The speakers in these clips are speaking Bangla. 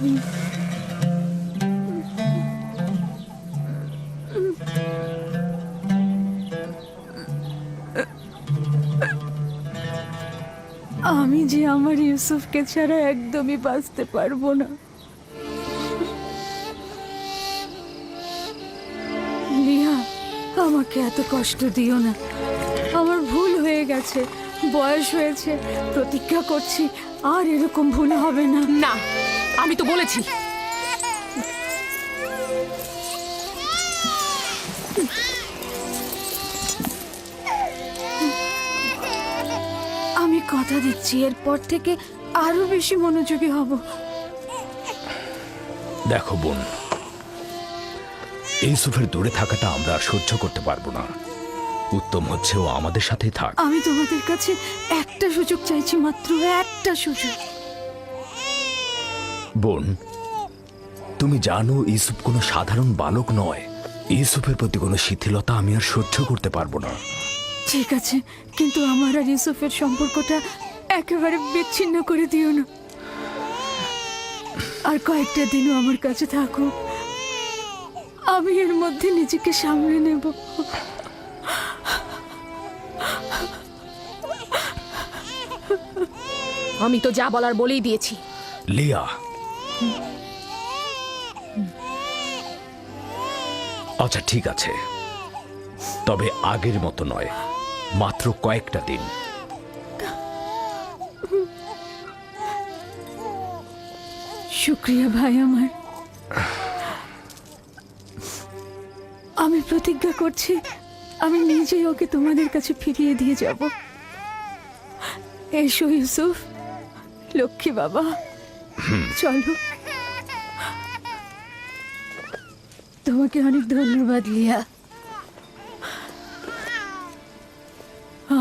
আমি যে আমার ইউসুফকে ছাড়া একদমই বাঁচতে পারবো না। লিয়া, আমাকে এত কষ্ট দিও না। আমার ভুল হয়ে গেছে, বয়স হয়েছে। প্রতিজ্ঞা করছি আর এরকম ভুল হবে না। না, আমি তো বলেছি। আমি কথা দিচ্ছি এরপর থেকে আরো বেশি মনোযোগী হব। দেখো বোন, ইউসুফের দূরে থাকাটা আমরা আর সহ্য করতে পারবো না। উত্তম হচ্ছে ও আমাদের সাথেই থাক। আমি তোমাদের কাছে একটা সুযোগ চাইছি, মাত্র একটা সুযোগ। বোন, তুমি জানো ইউসুফ কোনো সাধারণ বালক নয়। ইউসুফের প্রতি কোনো শিথিলতা আমি আর সহ্য করতে পারবো না। ঠিক আছে, কিন্তু আমার আর ইউসুফের সম্পর্কটা একেবারে বিচ্ছিন্ন করে দিও না। আর কয়েকটা দিনও আমার কাছে থাকো, আমি এর মধ্যে নিজেকে সামলে নেব। আমি তো যা বলার বলেই দিয়েছি। লিয়া, আচ্ছা ঠিক আছে, তবে আগের মতো নয়, মাত্র কয়েকটা দিন। শুক্রিয়া ভাই আমার। আমি প্রতিজ্ঞা করছি আমি নিজেই ওকে তোমাদের কাছে ফিরিয়ে দিয়ে যাব। এসো ইউসুফ, লক্ষ্মী বাবা, চলো। তোমাকে অনেক ধন্যবাদ লিয়া,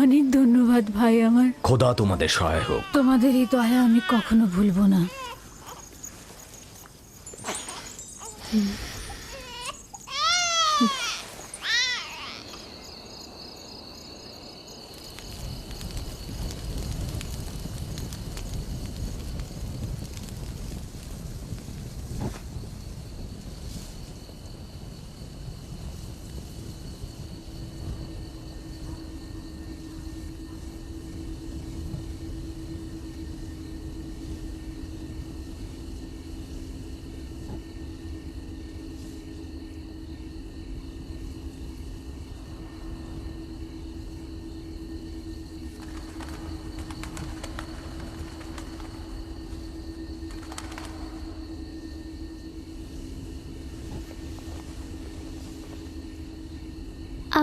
অনেক ধন্যবাদ ভাই আমার। খোদা তোমাদের সহায় হোক। তোমাদের এই দয়া আমি কখনো ভুলবো না।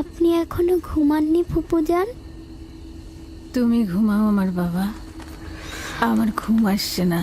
আপনি এখনো ঘুমাননি ফুপুজান? তুমি ঘুমাও আমার বাবা, আমার ঘুম আসছে না।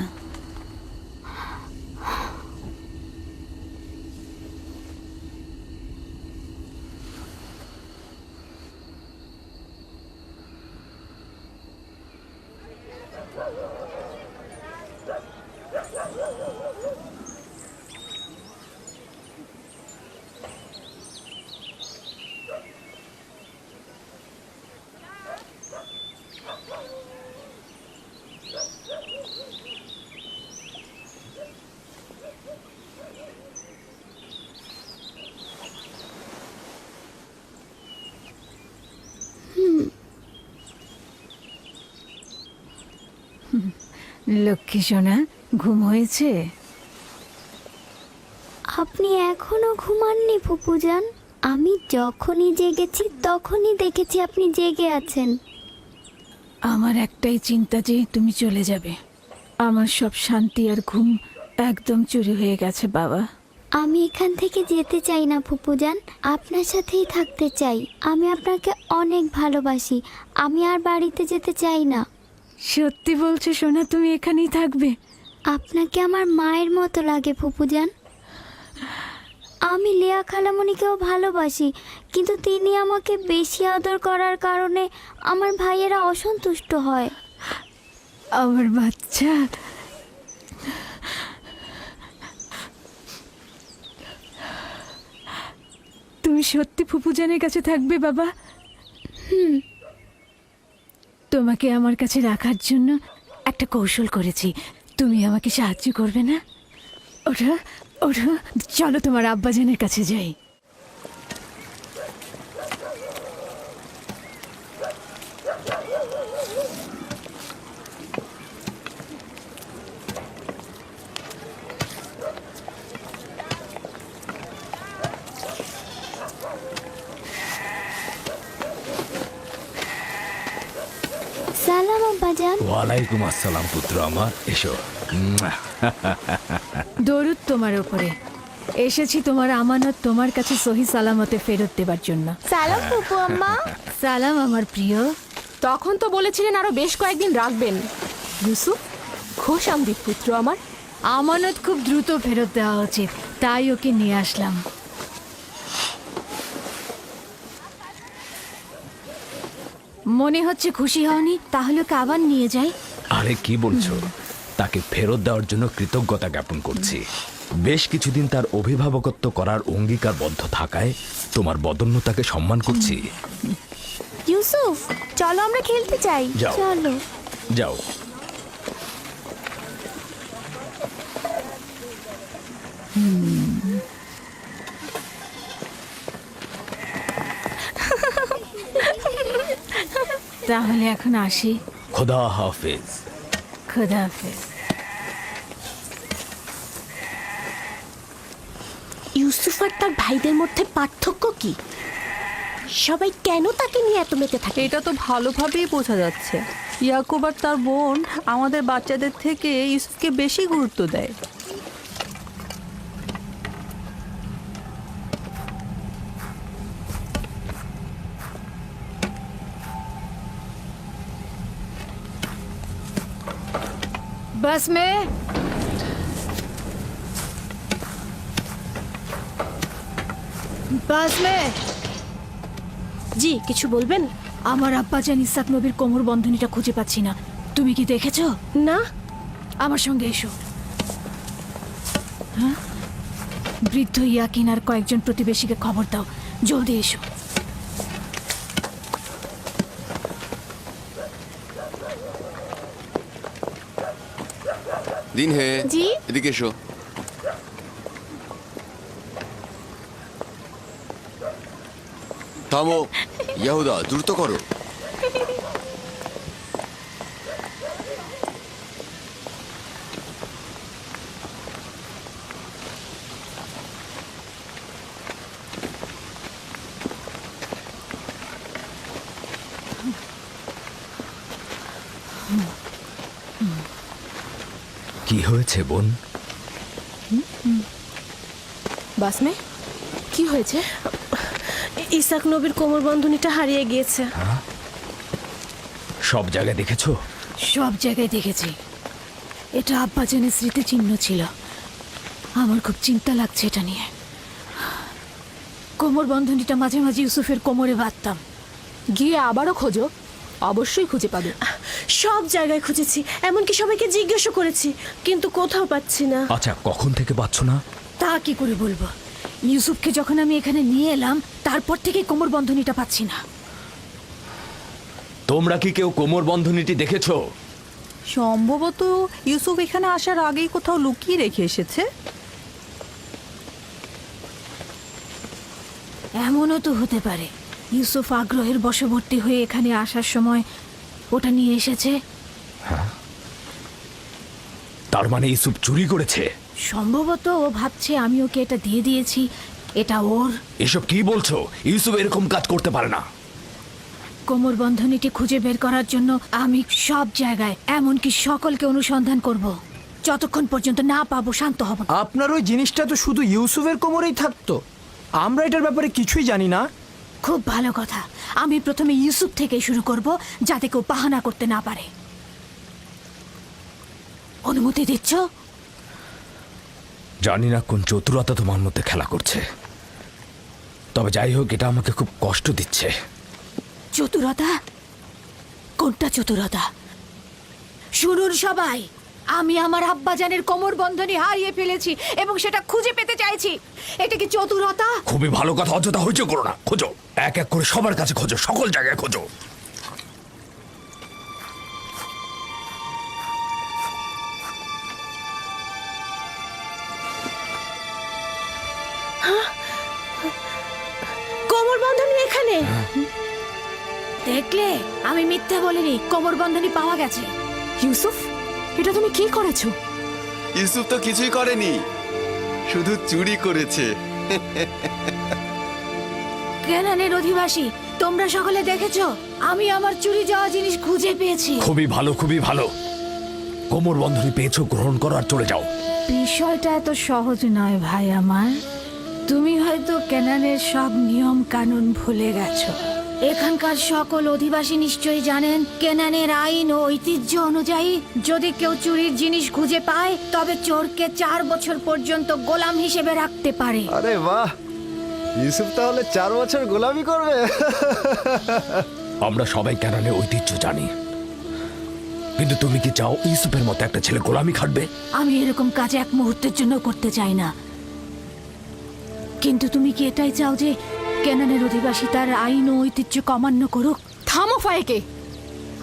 লক্ষ্মী সোনা, ঘুম হয়েছে? আপনি এখনো ঘুমাননি ফুপুজান? আমি যখনই জেগেছি তখনই দেখেছি আপনি জেগে আছেন। আমার একটাই চিন্তা যে তুমি চলে যাবে। আমার সব শান্তি আর ঘুম একদম চুরি হয়ে গেছে বাবা। আমি এখান থেকে যেতে চাই না ফুপুজান, আপনার সাথেই থাকতে চাই। আমি আপনাকে অনেক ভালোবাসি, আমি আর বাড়িতে যেতে চাই না। সত্যি বলছো সোনা, তুমি এখানেই থাকবে? আপনাকে আমার মায়ের মতো লাগে ফুপুজান। আমি লিয়া খালামণিকেও ভালোবাসি, কিন্তু তিনি আমাকে বেশি আদর করার কারণে আমার ভাইয়েরা অসন্তুষ্ট হয়। আমার বাচ্চা, তুমি সত্যি ফুপুজানের কাছে থাকবে বাবা? তোমাকে আমার কাছে রাখার জন্য একটা কৌশল করেছি, তুমি আমাকে সাহায্য করবে না? ওঠো ওঠো, চলো তোমার আব্বাজানের কাছে যাই। সালাম আব্বাজান। ওয়ালাইকুম আসসালাম পুত্র আমার, এসো। দরুদ তোমার উপরে। এসেছি তোমার আমানত তোমার কাছে সহি সালামতে ফেরত দেবার জন্য। সালাম ফুপু আম্মা। সালাম আমার প্রিয়। তখন তো বলেছিলেন আরো বেশ কয়েকদিন রাখবেন। ইউসুফ, খোশ আমদিদ পুত্র আমার। আমানত খুব দ্রুত ফেরত দেওয়া উচিত, তাই ওকে নিয়ে আসলাম। মনে হচ্ছে খুশি হওনি, তাহলে ওকে আবার নিয়ে যাই। আরে কি বলছো? তাকে ফেরত দেওয়ার জন্য কৃতজ্ঞতা জ্ঞাপন করছি। বেশ কিছুদিন তার অভিভাবকত্ব করার অঙ্গীকারবদ্ধ থাকায় তোমার বদন্যতাকে সম্মান করছি। ইউসুফ, চলো আমরা খেলতে চাই। যাও। চলো। যাও। তাহলে এখন আসি। খোদা হাফেজ। খোদা হাফেজ। ইউসুফ আর তার ভাইদের মধ্যে পার্থক্য কি? সবাই কেন তাকে নিয়ে এত মেতে থাকে? এটা তো ভালোভাবেই বোঝা যাচ্ছে। ইয়াকুব আর তার বোন আমাদের বাচ্চাদের থেকে ইউসুফকে বেশি গুরুত্ব দেয়। बस में बस में জি, কিছু বলবেন? আমার আব্বাজান ইসাক নবীর কোমর বন্ধনীটা খুঁজে পাচ্ছি না। তুমি কি দেখেছো? না। আমার সঙ্গে এসো। হ্যাঁ, বৃদ্ধ ইয়াকিন আর কয়েকজন প্রতিবেশীকে খবর দাও, জলদি এসো। দিন হে, জি? এদিকে এসো। থামো ইয়াহুদা, দ্রুত করো। কি হয়েছে বোন? বাসমে, কি হয়েছে? ইসাক নবীর কোমর বন্ধনীটা হারিয়ে গিয়েছে। সব জায়গায় দেখেছো? সব জায়গায় দেখেছি। এটা আব্বাজানের স্মৃতিচিহ্ন ছিল। আমার খুব চিন্তা লাগছে এটা নিয়ে। কোমর বন্ধনীটা মাঝে মাঝে ইউসুফের কোমরে বাঁধতাম। গিয়ে আবারও খোঁজো, অবশ্যই খুঁজে পাবে। সব জায়গায় খুঁজেছি, এমনকি সবাইকে জিজ্ঞাসা করেছি, কিন্তু কোথাও পাচ্ছি না। আচ্ছা, কখন থেকে পাচ্ছ না? তা কি করে বলবো? ইউসুফকে যখন আমি এখানে নিয়ে এলাম তারপর থেকে কোমর বন্ধনীটা পাচ্ছি না। তোমরা কি কেউ কোমর বন্ধনীটি দেখেছো? সম্ভবত ইউসুফ এখানে আসার আগেই কোথাও লুকিয়ে রেখে এসেছে। এমনও তো হতে পারে ইউসুফ আগ্রহের বশবর্তী হয়ে এখানে আসার সময় ওটা নিয়ে এসেছে। তার মানে ইউসুফ চুরি করেছে? সম্ভবত ও ভাবছে আমি ওকে এটা দিয়ে দিয়েছি, এটা ওর। এসব কি বলছো? ইউসুফ এরকম কাজ করতে পারে না। কোমর বন্ধনীটি খুঁজে বের করার জন্য আমি সব জায়গায়, এমনকি সকলকে অনুসন্ধান করব। যতক্ষণ পর্যন্ত না পাবো শান্ত হব না। আপনার ওই জিনিসটা তো শুধু ইউসুফের কোমরেই থাকতো, আমরা এটার ব্যাপারে কিছুই জানি না। খুব ভালো কথা। আমি প্রথমে ইউসুফ থেকে শুরু করব, যাতে কেউ বাহানা করতে না পারে। অনুমতি দিচ্ছ? জানি না কোন চতুরতা তোমার মধ্যে খেলা করছে, তবে যাই হোক, এটা আমাকে খুব কষ্ট দিচ্ছে। চতুরতা? কোনটা চতুরতা? শুনুন সবাই, আমি আমার আব্বাজানের কোমর বন্ধনী হারিয়ে ফেলেছি এবং সেটা খুঁজে পেতে চাইছি। এটা কি চতুরতা? খুবই ভালো কথা, অযথা হইচই করো না। খোঁজো, এক এক করে সবার কাছে খোঁজো, সকল জায়গায় খোঁজো। দেখলে আমি মিথ্যে বলিনি, কোমর বন্ধনী পাওয়া গেছে। ইউসুফ, এটা তুমি কি করেছো? ইউসুফ তো কিছুই করেনি, শুধু চুরি করেছে। কেনানের অধিবাসী, তোমরা সকলে দেখেছো আমি আমার চুরি যাওয়া জিনিস খুঁজে পেয়েছি। খুবই ভালো, খুবই ভালো। কোমর বন্ধনী পেয়েছো, গ্রহণ করো আর চলে যাও। বিষয়টা এত সহজ নয় ভাই আমার। তুমি হয়তো কেনানের সব নিয়ম কানুন ভুলে গেছো। এখানকার সকল অধিবাসী নিশ্চয়ই জানেন কেনানের আইন ও ঐতিহ্য অনুযায়ী যদি কেউ চুরির জিনিস খুঁজে পায় তবে চোরকে 4 বছর পর্যন্ত গোলাম হিসেবে রাখতে পারে। আরে বাহ, ইউসুফ তাহলে 4 বছর গোলামি করবে। আমরা সবাই কেনানের ঐতিহ্য জানি, কিন্তু তুমি কি চাও ইউসুফের মতো একটা ছেলে গোলামি খাটবে? আমি এরকম কাজ এক মুহূর্তের জন্য করতে চাই না, কিন্তু তুমি কি এটাই চাও যে কেনানের অধিবাসী তার আইন ও ঐতিহ্য অমান্য করুক? থামো ফায়েকে,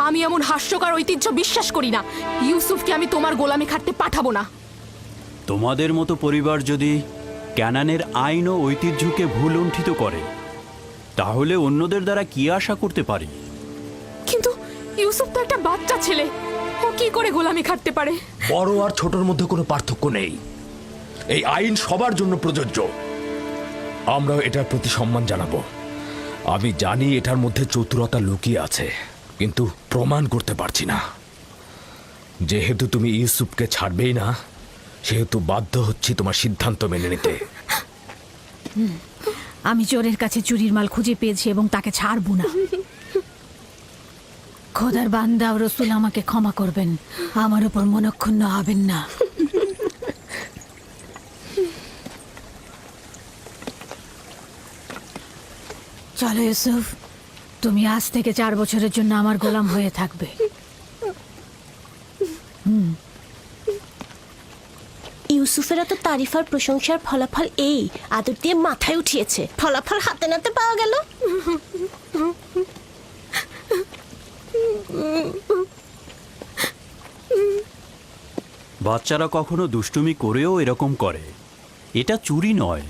আমি এমন হাস্যকর ঐতিহ্য বিশ্বাস করি না। ইউসুফকে আমি তোমার গোলামি খাটতে পাঠাবো না। তোমাদের মতো পরিবার যদি ক্যানানের আইন ও ঐতিহ্যকে ভুল লুণ্ঠিত করে, তাহলে অন্যদের দ্বারা কি আশা করতে পারি? কিন্তু ইউসুফ তো একটা বাচ্চা ছেলে, ও কি করে গোলামি খাটতে পারে? বড় আর ছোটর মধ্যে কোনো পার্থক্য নেই। এই আইন সবার জন্য প্রযোজ্য। আমরাও এটার প্রতি সম্মান জানাবো। আমি জানি এটার মধ্যে চতুরতা লুকিয়ে আছে, কিন্তু প্রমাণ করতে পারছি না। যেহেতু তুমি ইউসুফকে ছাড়বেই না, সেহেতু বাধ্য হচ্ছি তোমার সিদ্ধান্ত মেনে নিতে। আমি চোরের কাছে চুরির মাল খুঁজে পেয়েছি এবং তাকে ছাড়বো না। খোদার বান্দা ও রসুল আমাকে ক্ষমা করবেন, আমার উপর মনক্ষুণ্ণ হবেন না। চলো ইউসুফ, তুমি আজ থেকে 4 বছরের জন্য আমার গোলাম হয়ে থাকবে। ইউসুফের এত তারিফ আর প্রশংসার ফলাফল এই আদর দিয়ে মাথায় উঠিয়েছে। ফলাফল হাতে নাতে পাওয়া গেল। বাচ্চারা কখনো দুষ্টুমি করেও এরকম করে, এটা চুরি নয়।